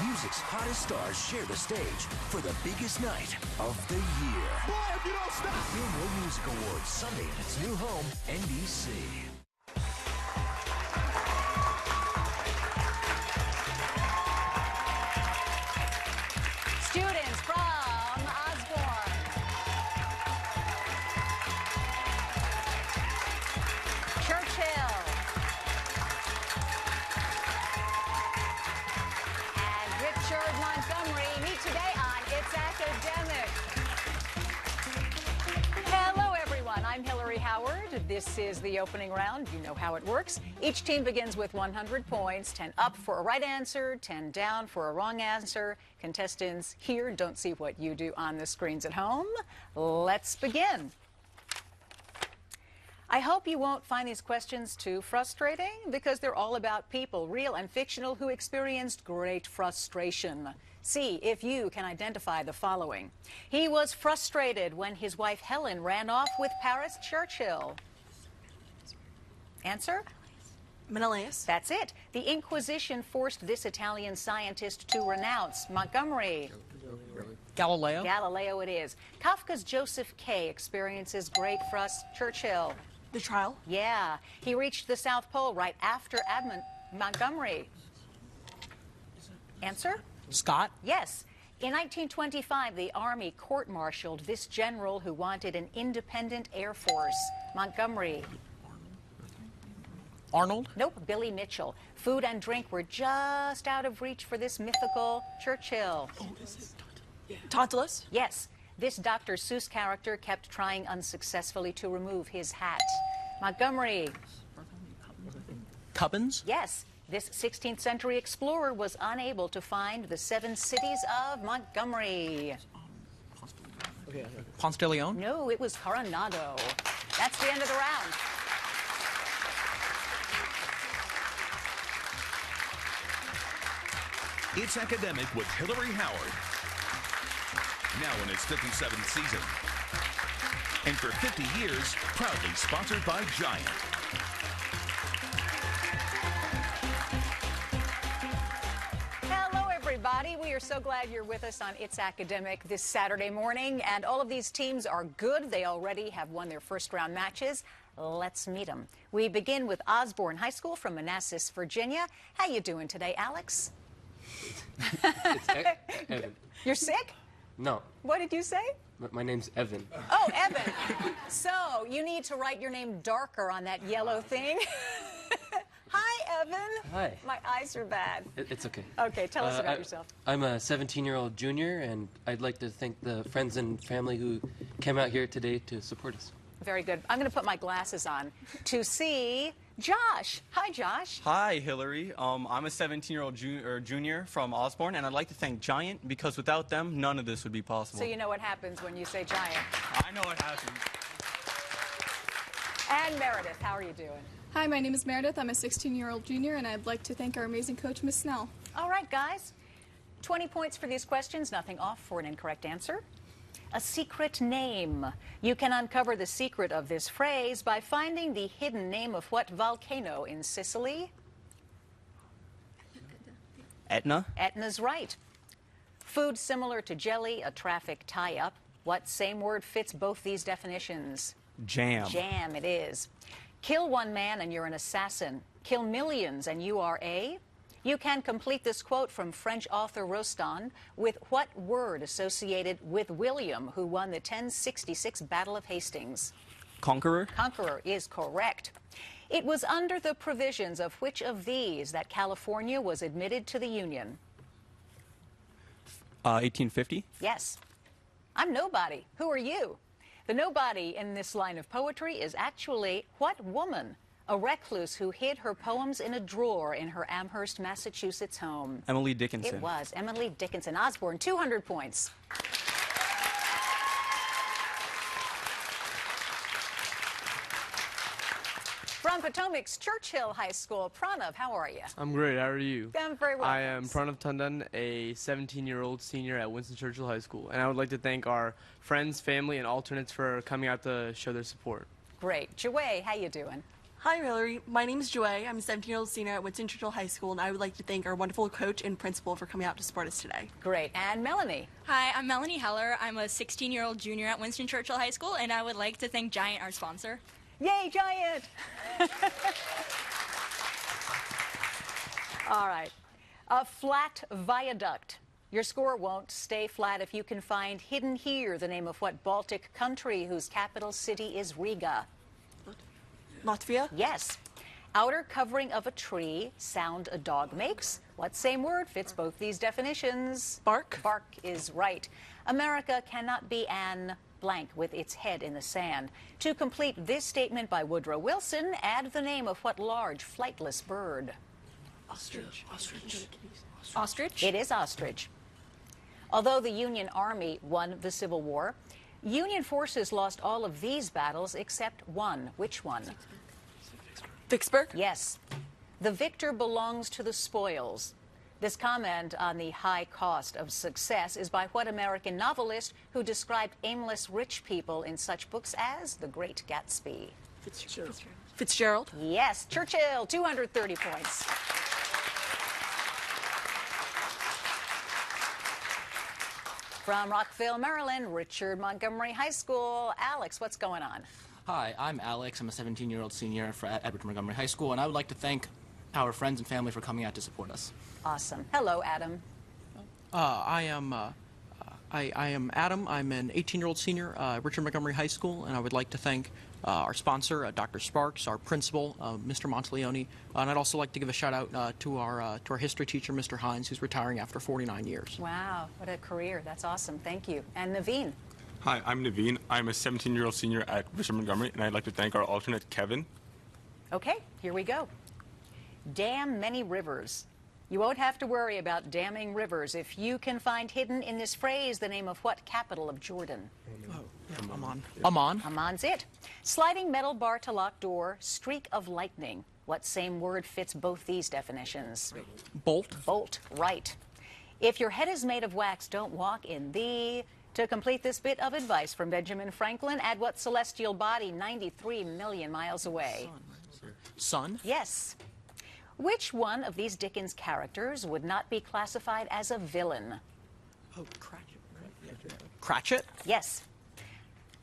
Music's hottest stars share the stage for the biggest night of the year. Boy, if you don't stop! Billboard Music Awards, Sunday at its new home, NBC. Students from Osbourn. Churchill. And Richard Montgomery meet today on It's Academic. Hello, everyone. I'm Hillary Howard. This is the opening round. You know how it works. Each team begins with 100 points, 10 up for a right answer, 10 down for a wrong answer. Contestants here don't see what you do on the screens at home. Let's begin. I hope you won't find these questions too frustrating because they're all about people, real and fictional, who experienced great frustration. See if you can identify the following. He was frustrated when his wife Helen ran off with Paris Churchill. Answer? Menelaus. That's it. The Inquisition forced this Italian scientist to renounce. Montgomery. Galileo. Galileo it is. Kafka's Joseph K. experiences great frust. Churchill. The trial. Yeah. He reached the South Pole right after Montgomery. Answer? Scott. Yes. In 1925, the Army court-martialed this general who wanted an independent Air Force. Montgomery. Arnold. Nope, Billy Mitchell. Food and drink were just out of reach for this mythical Churchill. Oh, is it Tantalus? Yes, this Dr. Seuss character kept trying unsuccessfully to remove his hat. Montgomery. Cubbins. Yes, this 16th century explorer was unable to find the 7 cities of Montgomery. Ponce de Leon. No, it was Coronado. That's the end of the round. It's Academic with Hillary Howard. Now in its 57th season. And for 50 years, proudly sponsored by Giant. Hello, everybody. We are so glad you're with us on It's Academic this Saturday morning. And all of these teams are good. They already have won their first round matches. Let's meet them. We begin with Osbourn High School from Manassas, Virginia. How you doing today, Alex? It's Evan. You're sick? No, What did you say? my name's Evan. Oh, Evan. So you need to write your name darker on that yellow thing. Hi, Evan. Hi. My eyes are bad. It's okay. Okay, tell us about yourself. I'm a 17-year-old junior, and I'd like to thank the friends and family who came out here today to support us. Very good. I'm going to put my glasses on to see Josh. Hi, Josh. Hi, Hillary. I'm a 17-year-old junior from Osbourn, and I'd like to thank Giant because without them, none of this would be possible. So you know what happens when you say Giant. I know what happens. And Meredith, how are you doing? Hi, my name is Meredith. I'm a 16-year-old junior, and I'd like to thank our amazing coach, Miss Snell. All right, guys. 20 points for these questions, nothing off for an incorrect answer. A secret name. You can uncover the secret of this phrase by finding the hidden name of what volcano in Sicily? Etna? Etna's right. Food similar to jelly, a traffic tie-up. What same word fits both these definitions? Jam. Jam, it is. Kill one man and you're an assassin. Kill millions and you are a... You can complete this quote from French author Rostand with what word associated with William, who won the 1066 Battle of Hastings? Conqueror? Conqueror is correct. It was under the provisions of which of these that California was admitted to the Union? 1850? Yes. I'm nobody. Who are you? The nobody in this line of poetry is actually what woman? A recluse who hid her poems in a drawer in her Amherst, Massachusetts home. Emily Dickinson. It was Emily Dickinson. Osbourn, 200 points. From Potomac's Churchill High School, Pranav, how are you? I'm great. How are you? I'm very well. I am Pranav Tandon, a 17-year-old senior at Winston Churchill High School, and I would like to thank our friends, family, and alternates for coming out to show their support. Great. Jaway, how you doing? Hi, Hillary. My name is Joy. I'm a 17-year-old senior at Winston Churchill High School, and I would like to thank our wonderful coach and principal for coming out to support us today. Great. And Melanie? Hi, I'm Melanie Heller. I'm a 16-year-old junior at Winston Churchill High School, and I would like to thank Giant, our sponsor. Yay, Giant! All right. A flat viaduct. Your score won't stay flat if you can find hidden here the name of what Baltic country whose capital city is Riga. Latvia? Yes. Outer covering of a tree, sound a dog makes. What same word fits both these definitions? Bark. Bark is right. America cannot be an blank with its head in the sand. To complete this statement by Woodrow Wilson, add the name of what large flightless bird? Ostrich. Ostrich. Ostrich? It is ostrich. Although the Union Army won the Civil War, Union forces lost all of these battles except one. Which one? Vicksburg? Yes. The victor belongs to the spoils. This comment on the high cost of success is by what American novelist who described aimless rich people in such books as The Great Gatsby? Fitzgerald? Yes, Churchill, 230 points. From Rockville, Maryland, Richard Montgomery High School. Alex, what's going on? Hi, I'm Alex. I'm a 17-year-old senior at Richard Montgomery High School, and I would like to thank our friends and family for coming out to support us. Awesome. Hello, Adam. I am Adam. I'm an 18-year-old senior at Richard Montgomery High School, and I would like to thank our sponsor, Dr. Sparks, our principal, Mr. Monteleone, and I'd also like to give a shout-out to our history teacher, Mr. Hines, who's retiring after 49 years. Wow, what a career. That's awesome. Thank you. And Naveen. Hi, I'm Naveen. I'm a 17-year-old senior at Richard Montgomery, and I'd like to thank our alternate, Kevin. Okay, here we go. Dam many rivers. You won't have to worry about damming rivers if you can find hidden in this phrase the name of what capital of Jordan? Amman. Amman. Amman's it. Sliding metal bar to lock door, streak of lightning. What same word fits both these definitions? Bolt. Bolt, right. If your head is made of wax, don't walk in the... To complete this bit of advice from Benjamin Franklin, add what celestial body 93 million miles away? Sun? Yes. Which one of these Dickens characters would not be classified as a villain? Oh, Cratchit. Cratchit? Yes.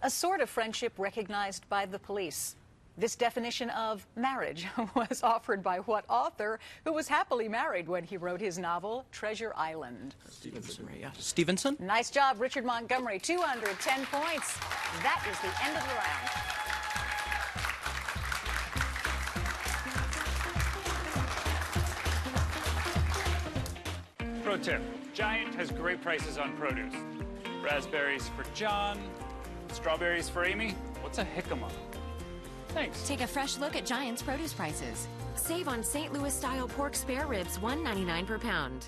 A sort of friendship recognized by the police. This definition of marriage was offered by what author who was happily married when he wrote his novel, Treasure Island? Stevenson. Yeah. Stevenson? Nice job, Richard Montgomery. 210 points. That is the end of the round. Pro tip, Giant has great prices on produce. Raspberries for John, strawberries for Amy. What's a jicama? Thanks. Take a fresh look at Giant's produce prices. Save on St. Louis-style pork spare ribs, $1.99 per pound.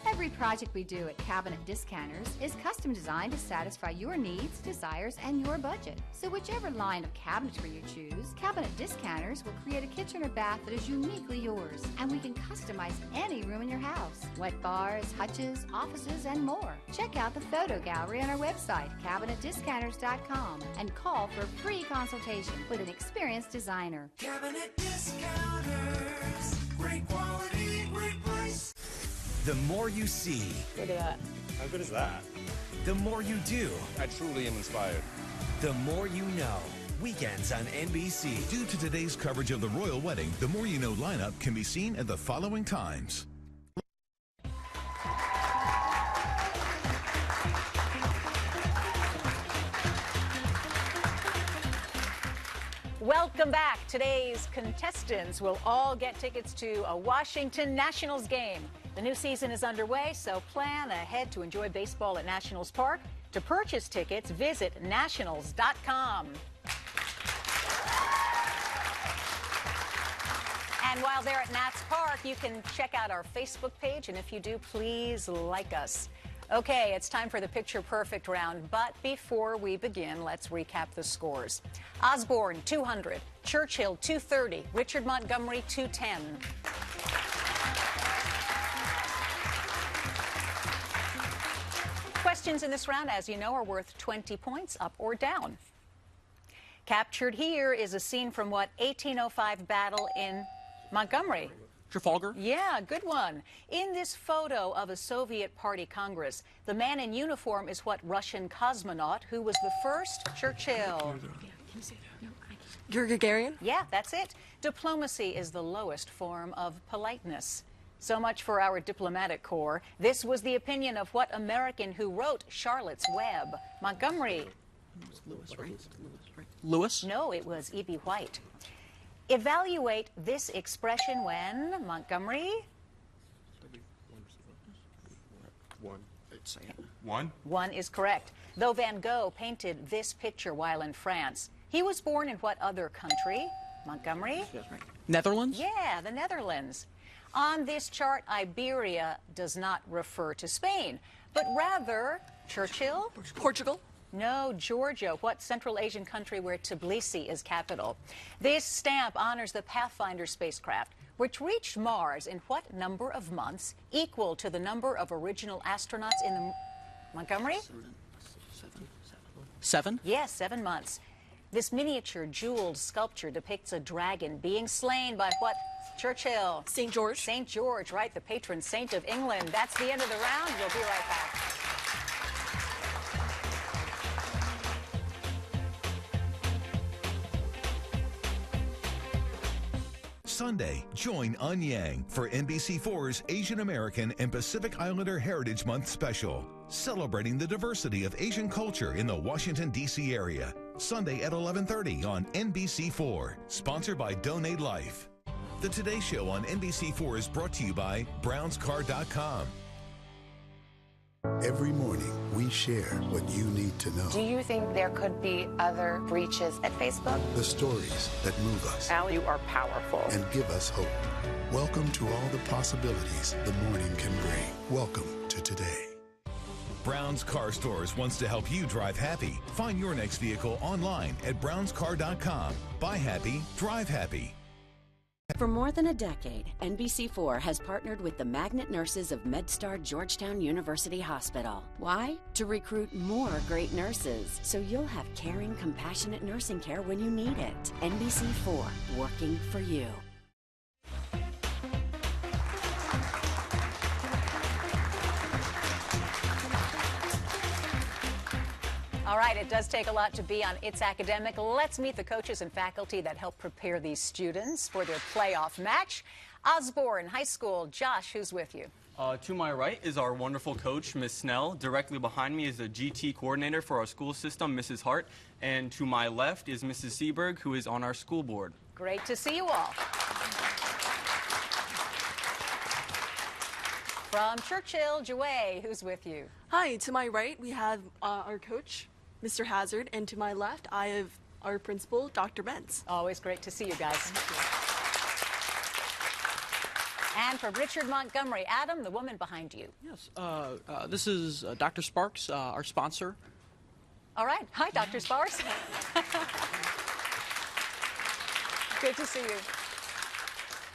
Every project we do at Cabinet Discounters is custom designed to satisfy your needs, desires, and your budget. So whichever line of cabinetry you choose, Cabinet Discounters will create a kitchen or bath that is uniquely yours. And we can customize any room in your house. Wet bars, hutches, offices, and more. Check out the photo gallery on our website, CabinetDiscounters.com, and call for a free consultation with an experienced designer. Cabinet Discounters. Great quality, great price. The more you see. Look at that. How good is that? The more you do. I truly am inspired. The more you know. Weekends on NBC. Due to today's coverage of the royal wedding, the More You Know lineup can be seen at the following times. Welcome back. Today's contestants will all get tickets to a Washington Nationals game. The new season is underway, so plan ahead to enjoy baseball at Nationals Park. To purchase tickets, visit nationals.com. And while they're at Nats Park, you can check out our Facebook page, and if you do, please like us. Okay, it's time for the Picture Perfect round, but before we begin, let's recap the scores. Osbourn, 200. Churchill, 230. Richard Montgomery, 210. Questions in this round, as you know, are worth 20 points, up or down. Captured here is a scene from what 1805 battle in Montgomery? Trafalgar? Yeah, good one. In this photo of a Soviet Party Congress, the man in uniform is what Russian cosmonaut who was the first? Churchill. You're Gagarin? Yeah, that's it. Diplomacy is the lowest form of politeness. So much for our diplomatic corps. This was the opinion of what American who wrote Charlotte's Web? Montgomery. Lewis, right? Lewis? No, it was E.B. White. Evaluate this expression when, Montgomery? One? One is correct. Though Van Gogh painted this picture while in France, he was born in what other country? Montgomery? Netherlands? Yeah, the Netherlands. On this chart, Iberia does not refer to Spain, but rather Churchill? Portugal? No, Georgia, what Central Asian country where Tbilisi is capital. This stamp honors the Pathfinder spacecraft, which reached Mars in what number of months, equal to the number of original astronauts in the... Montgomery? 7? Yes, 7 months. This miniature jeweled sculpture depicts a dragon being slain by what? Churchill. St. George. St. George, right, the patron saint of England. That's the end of the round. We'll be right back. Sunday, join Un Yang for NBC4's Asian American and Pacific Islander Heritage Month special, celebrating the diversity of Asian culture in the Washington, D.C. area. Sunday at 11:30 on NBC4, sponsored by Donate Life. The Today Show on NBC4 is brought to you by BrownsCar.com. Every morning, we share what you need to know. Do you think there could be other breaches at Facebook? The stories that move us. Al, you are powerful. And give us hope. Welcome to all the possibilities the morning can bring. Welcome to today. Brown's Car Stores wants to help you drive happy. Find your next vehicle online at BrownsCar.com. Buy happy, drive happy. For more than a decade, NBC4 has partnered with the magnet nurses of MedStar Georgetown University Hospital. Why? To recruit more great nurses, so you'll have caring, compassionate nursing care when you need it. NBC4, working for you. All right, it does take a lot to be on It's Academic. Let's meet the coaches and faculty that help prepare these students for their playoff match. Osbourn High School, Josh, who's with you? To my right is our wonderful coach, Ms. Snell. Directly behind me is the GT coordinator for our school system, Mrs. Hart. And to my left is Mrs. Seberg, who is on our school board. Great to see you all. From Churchill, Joy, who's with you? Hi, to my right we have our coach, Mr. Hazard, and to my left I have our principal, Dr. Benz. Always great to see you guys. And from Richard Montgomery, Adam, the woman behind you. Yes, this is Dr. Sparks, our sponsor. All right. Hi, Dr. Sparks. Good to see you.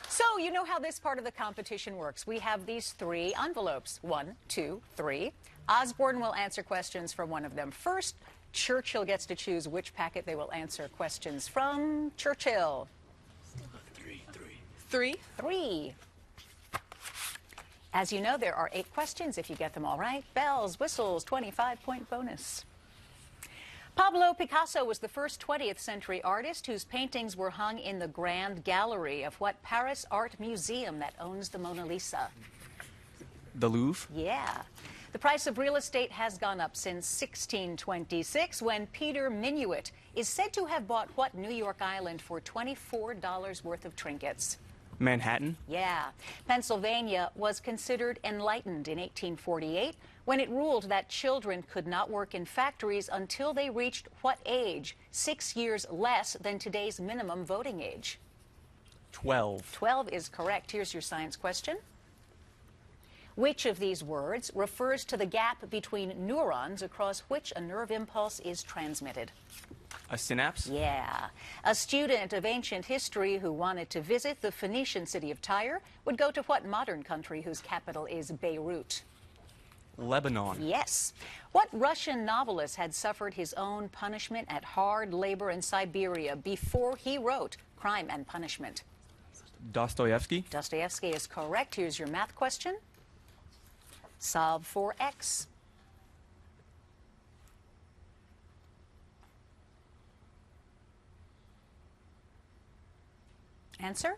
So, you know how this part of the competition works. We have these 3 envelopes. 1, 2, 3. Osbourn will answer questions from one of them. First, Churchill gets to choose which packet they will answer questions from. Churchill. 3. As you know, there are 8 questions. If you get them all right, bells, whistles, 25-point bonus. Pablo Picasso was the first 20th century artist whose paintings were hung in the Grand Gallery of what Paris art museum that owns the Mona Lisa? The Louvre? Yeah. The price of real estate has gone up since 1626 when Peter Minuit is said to have bought what New York Island for $24 worth of trinkets? Manhattan? Yeah. Pennsylvania was considered enlightened in 1848 when it ruled that children could not work in factories until they reached what age? 6 years less than today's minimum voting age. 12. 12 is correct. Here's your science question. Which of these words refers to the gap between neurons across which a nerve impulse is transmitted? A synapse? Yeah. A student of ancient history who wanted to visit the Phoenician city of Tyre would go to what modern country whose capital is Beirut? Lebanon. Yes. What Russian novelist had suffered his own punishment at hard labor in Siberia before he wrote Crime and Punishment? Dostoevsky. Dostoevsky is correct. Here's your math question. Solve for X. Answer?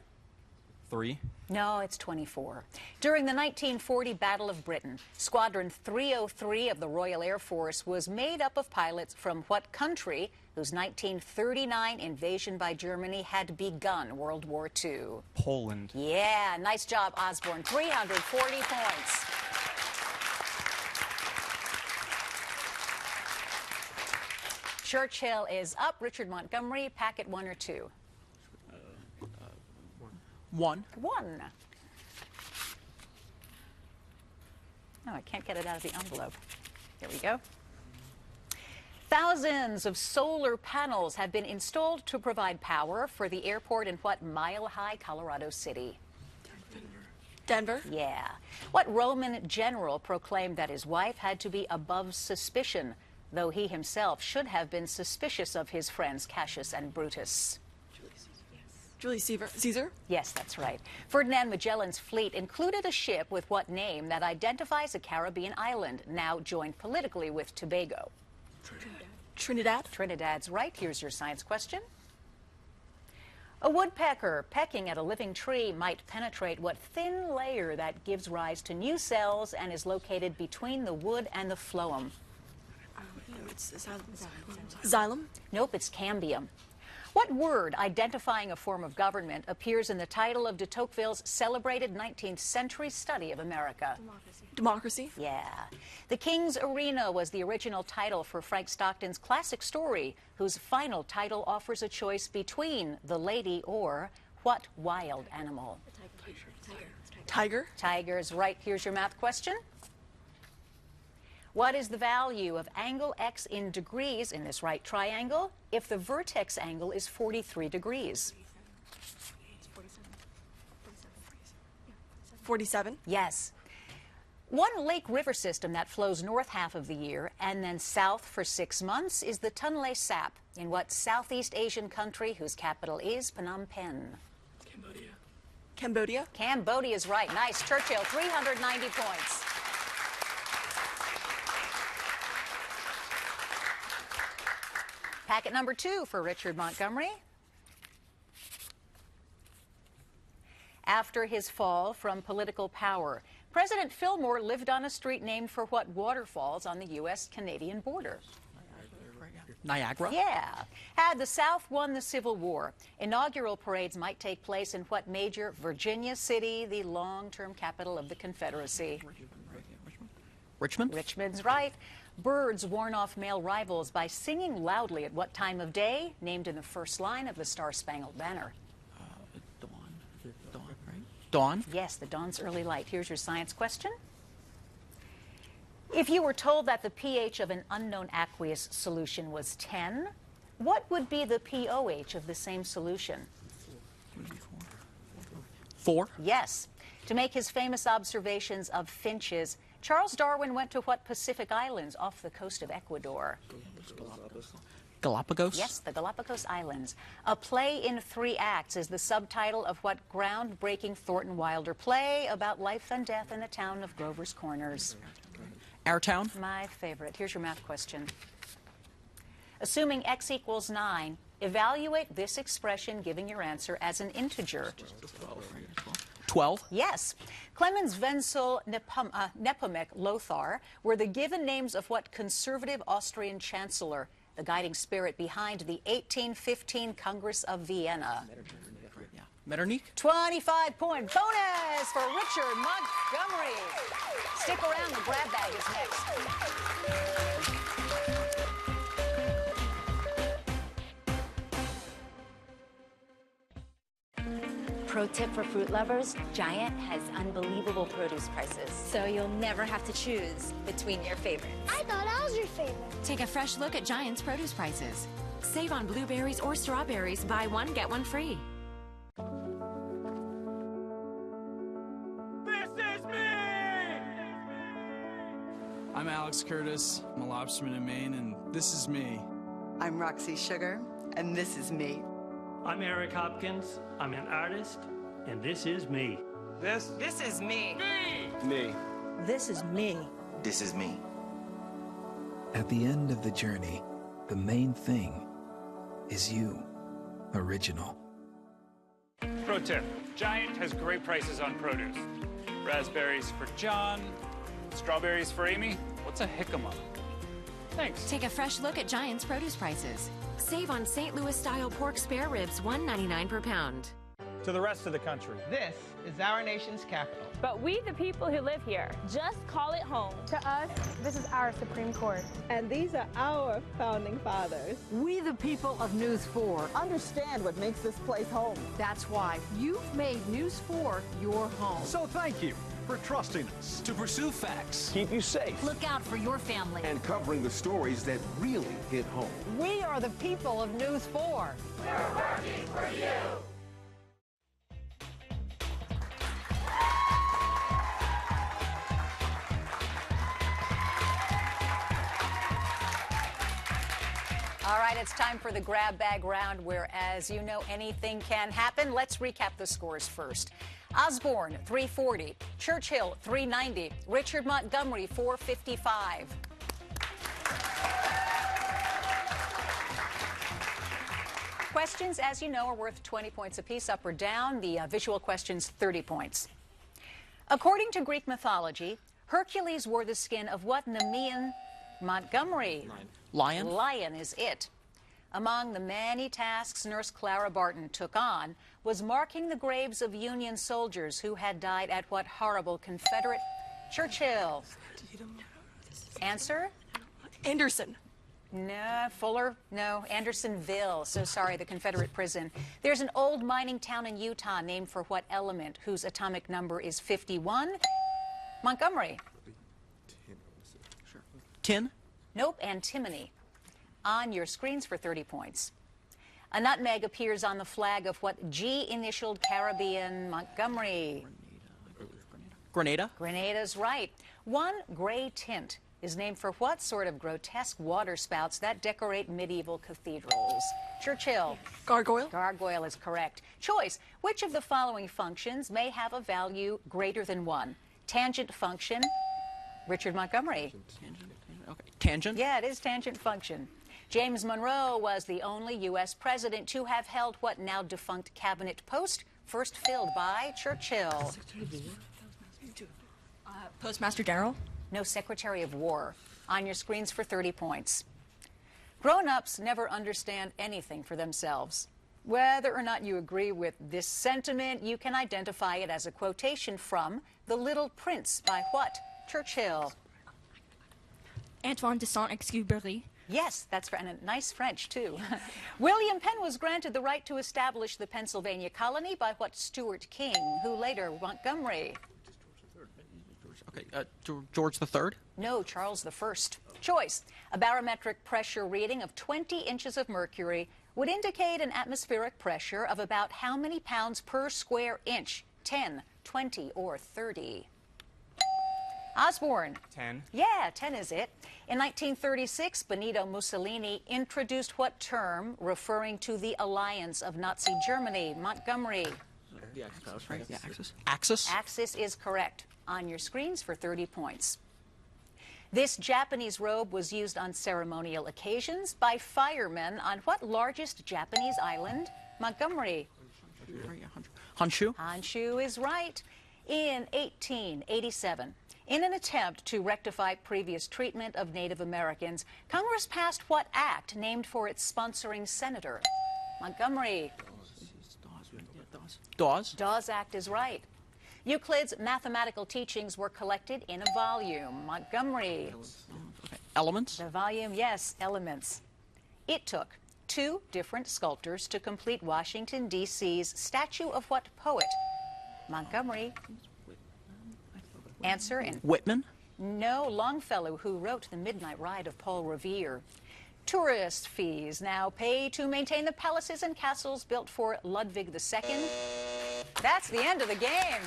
3. No, it's 24. During the 1940 Battle of Britain, Squadron 303 of the Royal Air Force was made up of pilots from what country whose 1939 invasion by Germany had begun World War II? Poland. Yeah, nice job, Osbourn. 340 points. Churchill is up. Richard Montgomery, packet 1 or 2? 1. 1. Oh, I can't get it out of the envelope. There we go. Thousands of solar panels have been installed to provide power for the airport in what mile-high Colorado City? Denver. Yeah. What Roman general proclaimed that his wife had to be above suspicion, though he himself should have been suspicious of his friends Cassius and Brutus? Julius Caesar? Yes, that's right. Ferdinand Magellan's fleet included a ship with what name that identifies a Caribbean island, now joined politically with Tobago? Trinidad. Trinidad's right. Here's your science question. A woodpecker pecking at a living tree might penetrate what thin layer that gives rise to new cells and is located between the wood and the phloem? Xylem? Nope, it's cambium. What word identifying a form of government appears in the title of de Tocqueville's celebrated 19th century study of America? Democracy? Yeah. The King's Arena was the original title for Frank Stockton's classic story, whose final title offers a choice between the lady or what wild animal? Tiger. Tiger's right. Here's your math question. What is the value of angle x in degrees in this right triangle if the vertex angle is 43 degrees? 47? Yes. One lake river system that flows north half of the year and then south for 6 months is the Tonle Sap in what Southeast Asian country whose capital is Phnom Penh? Cambodia? Cambodia is right. Nice. Churchill, 390 points. Packet number 2 for Richard Montgomery. After his fall from political power, President Fillmore lived on a street named for what waterfalls on the U.S.-Canadian border? Niagara? Yeah. Had the South won the Civil War, inaugural parades might take place in what major Virginia city, the long-term capital of the Confederacy? Richmond? Richmond's right. Birds warn off male rivals by singing loudly at what time of day, named in the first line of the Star-Spangled Banner? Dawn, right? Dawn? Yes, the dawn's early light. Here's your science question. If you were told that the pH of an unknown aqueous solution was 10, what would be the pOH of the same solution? 4? Yes. To make his famous observations of finches, Charles Darwin went to what Pacific Islands off the coast of Ecuador? Galapagos? Yes, the Galapagos Islands. A play in 3 acts is the subtitle of what groundbreaking Thornton Wilder play about life and death in the town of Grover's Corners? Our Town? My favorite. Here's your math question. Assuming x equals 9, evaluate this expression giving your answer as an integer. 12? Yes. Clemens Wenzel Nepomuk Lothar were the given names of what conservative Austrian chancellor, the guiding spirit behind the 1815 Congress of Vienna? Metternich? 25-point bonus for Richard Montgomery. Stick around, the grab bag is next. Pro tip for fruit lovers, Giant has unbelievable produce prices. So you'll never have to choose between your favorites. I thought I was your favorite. Take a fresh look at Giant's produce prices. Save on blueberries or strawberries. Buy one, get one free. I'm Alex Curtis. I'm a lobsterman in Maine, and this is me. I'm Roxy Sugar, and this is me. I'm Eric Hopkins. I'm an artist, and this is me. This is me. Me. This is me. This is me. At the end of the journey, the main thing is you. Original. Pro tip, Giant has great prices on produce. Raspberries for John, strawberries for Amy. What's a jicama? Thanks. Take a fresh look at Giant's produce prices. Save on St. Louis-style pork spare ribs, $1.99 per pound. To the rest of the country. This is our nation's capital. But we, the people who live here, just call it home. To us, this is our Supreme Court. And these are our founding fathers. We, the people of News 4, understand what makes this place home. That's why you've made News 4 your home. So thank you for trusting us to pursue facts, keep you safe, look out for your family, and covering the stories that really hit home. We are the people of News 4. We're working for you. All right, it's time for the grab bag round where, as you know, anything can happen. Let's recap the scores first. Osbourn, 340. Churchill, 390. Richard Montgomery, 455. Questions, as you know, are worth 20 points apiece, up or down. The visual questions, 30 points. According to Greek mythology, Hercules wore the skin of what Nemean? Montgomery. Lion. Lion is it. Among the many tasks Nurse Clara Barton took on was marking the graves of Union soldiers who had died at what horrible Confederate? Churchill. Answer? Anderson. No. Fuller? No. Andersonville. So sorry, the Confederate prison. There's an old mining town in Utah named for what element whose atomic number is 51? Montgomery. Tin? Nope, antimony. On your screens for 30 points. A nutmeg appears on the flag of what G-initialed Caribbean? Montgomery. Grenada? Grenada's right. One gray tint is named for what sort of grotesque water spouts that decorate medieval cathedrals? Churchill. Gargoyle. Gargoyle is correct. Choice. Which of the following functions may have a value greater than 1? Tangent function. Richard Montgomery. Okay. Tangent? Yeah, it is tangent function. James Monroe was the only U.S. president to have held what now defunct cabinet post, first filled by Churchill. Postmaster General? No, Secretary of War. On your screens for 30 points. Grown-ups never understand anything for themselves. Whether or not you agree with this sentiment, you can identify it as a quotation from The Little Prince by what? Churchill. Antoine de Saint-Exupéry. Yes, that's and a nice French, too. William Penn was granted the right to establish the Pennsylvania colony by what Stuart King, who later Montgomery. Okay, George III? No, Charles I. Choice. A barometric pressure reading of 20 inches of mercury would indicate an atmospheric pressure of about how many pounds per square inch? 10, 20, or 30? Osbourn. 10. Yeah, 10 is it. In 1936, Benito Mussolini introduced what term referring to the alliance of Nazi Germany? Montgomery. The Axis, right? The Axis. Axis? Axis is correct. On your screens for 30 points. This Japanese robe was used on ceremonial occasions by firemen on what largest Japanese island? Montgomery. Honshu? Honshu is right. In 1887, in an attempt to rectify previous treatment of Native Americans, Congress passed what act named for its sponsoring senator? Montgomery. Dawes? Dawes Act is right. Euclid's mathematical teachings were collected in a volume. Montgomery. Okay. Elements? The volume, yes, Elements. It took 2 different sculptors to complete Washington, D.C.'s statue of what poet? Montgomery. Answer in Whitman? No, Longfellow, who wrote The Midnight Ride of Paul Revere. Tourist fees now pay to maintain the palaces and castles built for Ludwig II. That's the end of the game.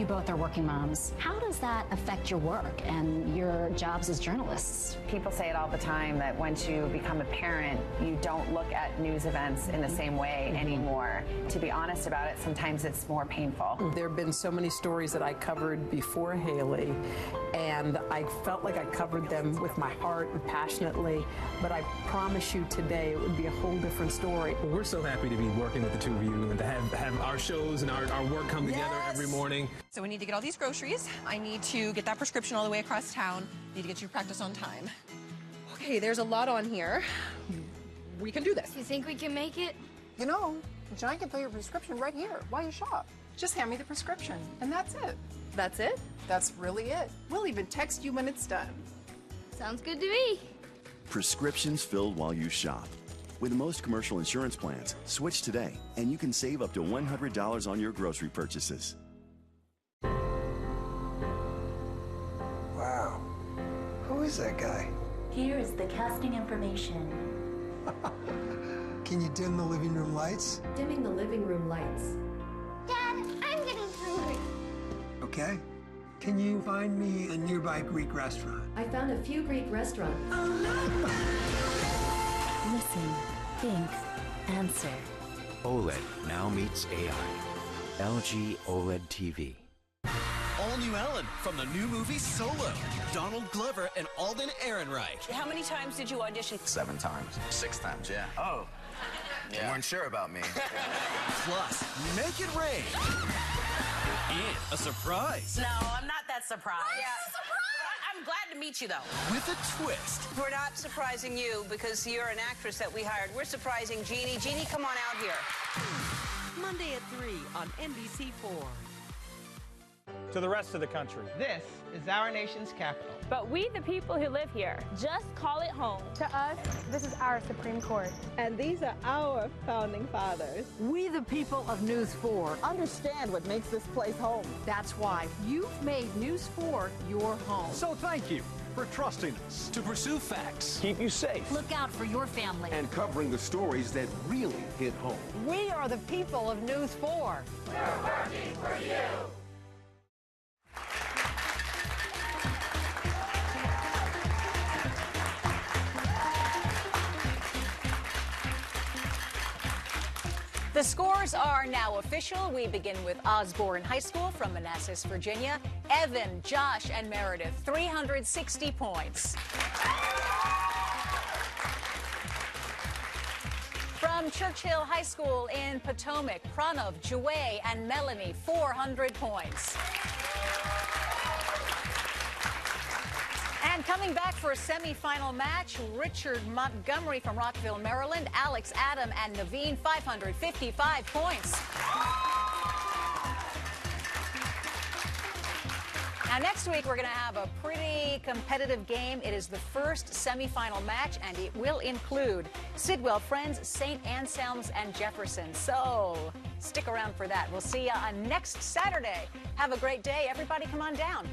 You both are working moms. How does that affect your work and your jobs as journalists? People say it all the time that once you become a parent, you don't look at news events in the same way anymore. To be honest about it, sometimes it's more painful. There have been so many stories that I covered before Haley, and I felt like I covered them with my heart and passionately, but I promise you today it would be a whole different story. Well, we're so happy to be working with the two of you and to have our shows and our work come together every morning. So we need to get all these groceries. I need to get that prescription all the way across town. Need to get you to practice on time. Okay, there's a lot on here. We can do this. You think we can make it? You know, Giant can fill your prescription right here while you shop. Just hand me the prescription, and that's it. That's it? That's really it. We'll even text you when it's done. Sounds good to me. Prescriptions filled while you shop. With most commercial insurance plans, switch today, and you can save up to $100 on your grocery purchases. Wow. Who is that guy? Here is the casting information. Can you dim the living room lights? Dimming the living room lights. Dad, I'm getting hungry. Okay. Can you find me a nearby Greek restaurant? I found a few Greek restaurants. Listen, think, answer. OLED now meets AI. LG OLED TV. All new Ellen from the new movie Solo. Donald Glover and Alden Ehrenreich. How many times did you audition? 7 times. 6 times, yeah. Oh. Yeah. You weren't sure about me. Plus, Make It Rain. And a surprise. No, I'm not that surprised. I'm glad to meet you, though. With a twist. We're not surprising you because you're an actress that we hired. We're surprising Jeannie. Jeannie, come on out here. Monday at 3 on NBC4. To the rest of the country, this is our nation's capital. But we, the people who live here, just call it home. To us, this is our Supreme Court. And these are our founding fathers. We, the people of News 4, Understand what makes this place home. that's why you've made News 4 your home. So thank you for trusting us to pursue facts, keep you safe, Look out for your family. and covering the stories that really hit home. We are the people of News 4. We're working for you. The scores are now official. We begin with Osbourn High School from Manassas, Virginia. Evan, Josh, and Meredith, 360 points. From Churchill High School in Potomac, Pranav, Jouet, and Melanie, 400 points. And coming back for a semifinal match, Richard Montgomery from Rockville, Maryland, Alex, Adam, and Naveen, 555 points. Now, next week, we're going to have a pretty competitive game. It is the first semifinal match, and it will include Sidwell Friends, St. Anselm's, and Jefferson. So stick around for that. We'll see you on next Saturday. Have a great day. Everybody come on down.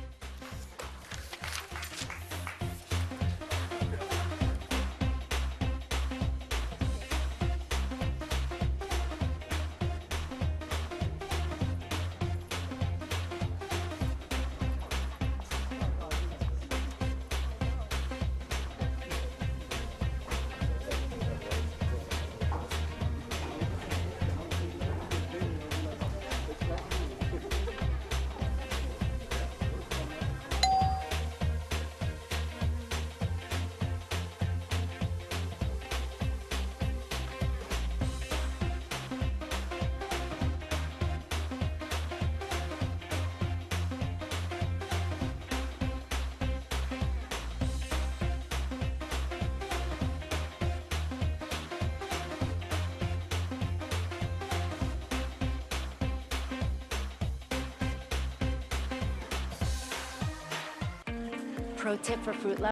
Pro tip for fruit lovers.